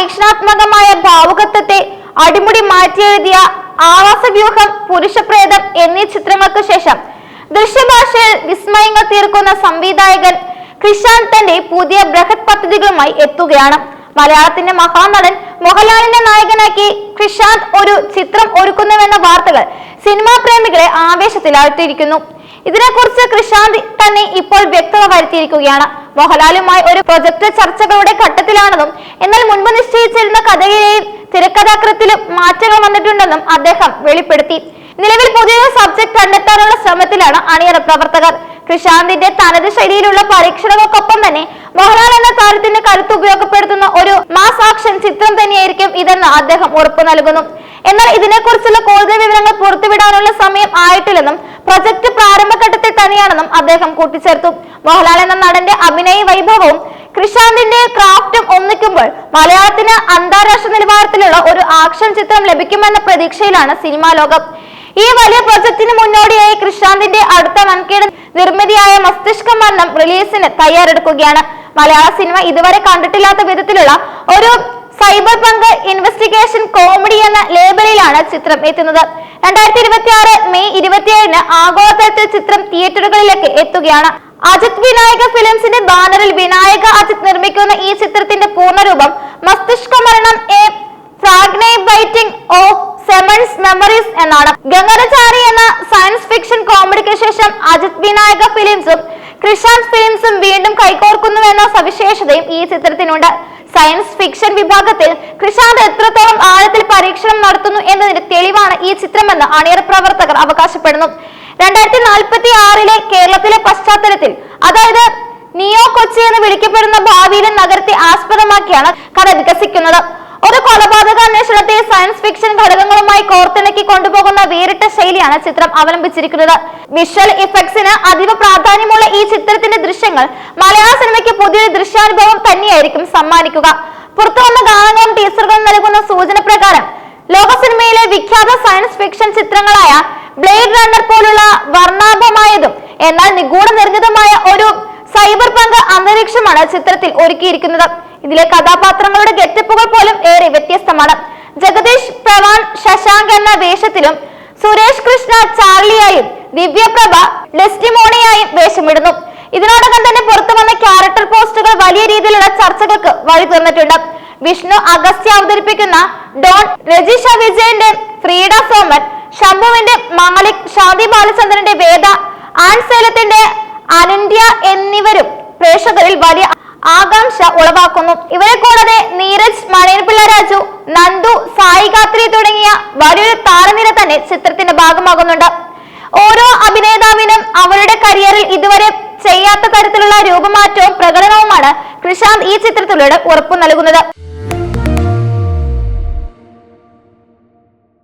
പരീക്ഷണാത്മകമായ ഭാവുകത്വത്തെ അടിമുടി മാറ്റിയെഴുതിയ ആവാസവ്യൂഹം, പുരുഷപ്രേതം എന്നീ ചിത്രങ്ങൾക്ക് ശേഷം ദൃശ്യഭാഷയിൽ വിസ്മയങ്ങൾ തീർക്കുന്ന സംവിധായകൻ ക്രിഷാന്ത് തന്റെ പുതിയ ബൃഹത് പദ്ധതികളുമായി എത്തുകയാണ്. മലയാളത്തിന്റെ മഹാനടൻ മോഹൻലാലിനെ നായകനാക്കി ക്രിഷാന്ത് ഒരു ചിത്രം ഒരുക്കുന്നുവെന്ന വാർത്തകൾ സിനിമാ പ്രേമികളെ ആവേശത്തിലാഴ്ത്തിയിരിക്കുന്നു. ഇതിനെക്കുറിച്ച് ക്രിഷാന്ത് തന്നെ ഇപ്പോൾ വ്യക്തത വരുത്തിയിരിക്കുകയാണ്. മോഹൻലാലുമായി ഒരു പ്രൊജക്ട് ചർച്ചകളുടെ ഘട്ടത്തിലാണെന്നും എന്നാൽ മുൻപ് നിശ്ചയിച്ചിരുന്ന കഥയിലെയും തിരക്കഥാകൃത്തിലും മാറ്റങ്ങൾ വന്നിട്ടുണ്ടെന്നും അദ്ദേഹം വെളിപ്പെടുത്തി. നിലവിൽ പുതിയൊരു സബ്ജക്ട് കണ്ടെത്താനുള്ള ശ്രമത്തിലാണ് അണിയറ പ്രവർത്തകർ. ക്രിഷാന്തിന്റെ തനത് ശൈലിയിലുള്ള പരീക്ഷണങ്ങൾക്കൊപ്പം തന്നെ മോഹൻലാൽ എന്ന താരത്തിന്റെ കരുത്ത് ഉപയോഗപ്പെടുത്തുന്ന ഒരു മാസ് ആക്ഷൻ ചിത്രം തന്നെയായിരിക്കും ഇതെന്ന് അദ്ദേഹം ഉറപ്പു നൽകുന്നു. എന്നാൽ ഇതിനെക്കുറിച്ചുള്ള കൂടുതൽ വിവരങ്ങൾ പുറത്തുവിടാനുള്ള സമയം ആയിട്ടില്ലെന്നും പ്രൊജക്ട് പ്രാരംഭഘട്ടത്തിൽ തന്നെയാണെന്നും അദ്ദേഹം കൂട്ടിച്ചേർത്തു. മോഹൻലാൽ എന്ന നടന്റെ അഭിനയ വൈഭവവും ക്രിഷാന്തിന്റെ ക്രാഫ്റ്റും ഒന്നിക്കുമ്പോൾ മലയാളത്തിന് അന്താരാഷ്ട്ര നിലവാരത്തിലുള്ള ഒരു ആക്ഷൻ ചിത്രം ലഭിക്കുമെന്ന പ്രതീക്ഷയിലാണ് സിനിമാ ലോകം. ഈ വലിയ പ്രൊജക്ടിന് മുന്നോടിയായി ക്രിഷാന്തിന്റെ അടുത്ത വൻകിട നിർമ്മിതിയായ മസ്തിഷ്ക മരണം റിലീസിന് തയ്യാറെടുക്കുകയാണ്. മലയാള സിനിമ ഇതുവരെ കണ്ടിട്ടില്ലാത്ത വിധത്തിലുള്ള ഒരു സൈബർ പങ്ക് ഇൻവെസ്റ്റിഗേഷൻ കോമഡി എന്ന ലേബലിലാണ് ചിത്രം എത്തുന്നത്. 2026 മെയ് 27 ആഗോളതലത്തിൽ ചിത്രം തിയേറ്ററുകളിലേക്ക് എത്തുകയാണ്. അജിത് വിനായക ഫിലിംസിന്റെ ബാനറിൽ വിനായക അജിത് നിർമ്മിക്കുന്ന ഈ ചിത്രത്തിന്റെ പൂർണ്ണരൂപം മസ്തിഷ്ക മരണം, എ ഫ്രാഗ്മെന്റിംഗ് ഓഫ് സെമൻസ് മെമ്മറീസ് എന്നാണ്. ഗംഗാചാരി എന്ന സയൻസ് ഫിക്ഷൻ കോമഡിക്ക് ശേഷം അജിത് വിനായക ഫിലിംസും ക്രിഷാന്ത് ഫിലിംസും വീണ്ടും കൈകോർക്കുന്നുവെന്ന സവിശേഷതയും ഈ ചിത്രത്തിനുണ്ട്. സയൻസ് ഫിക്ഷൻ വിഭാഗത്തിൽ ക്രിഷാന്ത് എത്രത്തോളം ആഴത്തിൽ പരീക്ഷണം നടത്തുന്നു എന്നതിന്റെ തെളിവാണ് ഈ ചിത്രമെന്ന് അണിയറ പ്രവർത്തകർ അവകാശപ്പെടുന്നു. 2046 കേരളത്തിലെ പശ്ചാത്തലത്തിൽ, അതായത് നിയോ കൊച്ചി എന്ന് വിളിക്കപ്പെടുന്ന ഭാവിയിലെ നഗരത്തെ ആസ്പദമാക്കിയാണ് കഥ വികസിക്കുന്നത്. ഒരു കൊലപാതക അന്വേഷണത്തെ സയൻസ് ഫിക്ഷൻ ഘടകങ്ങളുമായി കോർത്തിണക്കി കൊണ്ടുപോകുന്ന വേറിട്ട ശൈലിയാണ് ചിത്രം അവലംബിച്ചിരിക്കുന്നത്. വിഷ്വൽ ഇഫക്ട്സിന് അതീവ പ്രാധാന്യമുള്ള ഈ ചിത്രത്തിന്റെ ദൃശ്യങ്ങൾ മലയാള സിനിമയ്ക്ക് പുതിയൊരു ദൃശ്യാനുഭവം തന്നെയായിരിക്കും സമ്മാനിക്കുക. പുറത്തുവന്ന ഗാനങ്ങളും ടീസറുകളും നൽകുന്ന സൂചന പ്രകാരം ലോക സിനിമയിലെ വിഖ്യാത സയൻസ് ഫിക്ഷൻ ചിത്രങ്ങളായ ബ്ലേഡ് റണ്ണർ പോലുള്ള വർണ്ണാഭമായതും എന്നാൽ നിഗൂഢ നിർമ്മിതമായ ഒരു സൈബർ പങ്ക് അന്തരീക്ഷമാണ് ചിത്രത്തിൽ ഒരുക്കിയിരിക്കുന്നത്. ഇതിലെ കഥാപാത്രങ്ങളുടെ ഗെറ്റപ്പുകൾ പോലും ഏറെ വ്യത്യസ്തമാണ്. ജഗദീഷ് പ്രവാൻ ശശാങ്ക് എന്ന വേഷത്തിലും സുരേഷ് കൃഷ്ണ ചാർലിയായും ദിവ്യപ്രഭ ഡെസ്റ്റിമോണിയായും വേഷമിടുന്നു. ഇതിനോടകം തന്നെ പുറത്തു വന്ന ക്യാരക്ടർ പോസ്റ്റുകൾ വലിയ രീതിയിലുള്ള ചർച്ചകൾക്ക് വഴി തുറന്നിട്ടുണ്ട്. വിഷ്ണു അഗസ്ത്യ അവതരിപ്പിക്കുന്ന ഡോൺ, രജിഷ വിജയന്റെ ഫ്രീഡ സോമൻ, ശംഭുവിന്റെ മാലിക്, ശാന്തി ബാലചന്ദ്രന്റെ വേദ, ആൻ സേലത്തിന്റെ അനന്ത്യ എന്നിവരും പ്രേക്ഷകരിൽ വലിയ ആകാംക്ഷ ഉളവാക്കുന്നു. ഇവരെ കൂടാതെ നീരജ്, മണിയൻപിള്ള രാജു, നന്ദു, സായി ഗാത്രി തുടങ്ങിയ വലിയൊരു താരനിര തന്നെ ചിത്രത്തിന്റെ ഭാഗമാകുന്നുണ്ട്. ഓരോ അഭിനേതാവിനും അവരുടെ കരിയറിൽ ഇതുവരെ ചെയ്യാത്ത തരത്തിലുള്ള രൂപമാറ്റവും പ്രകടനവുമാണ് ക്രിഷാന്ത് ഈ ചിത്രത്തിലൂടെ ഉറപ്പു നൽകുന്നത്.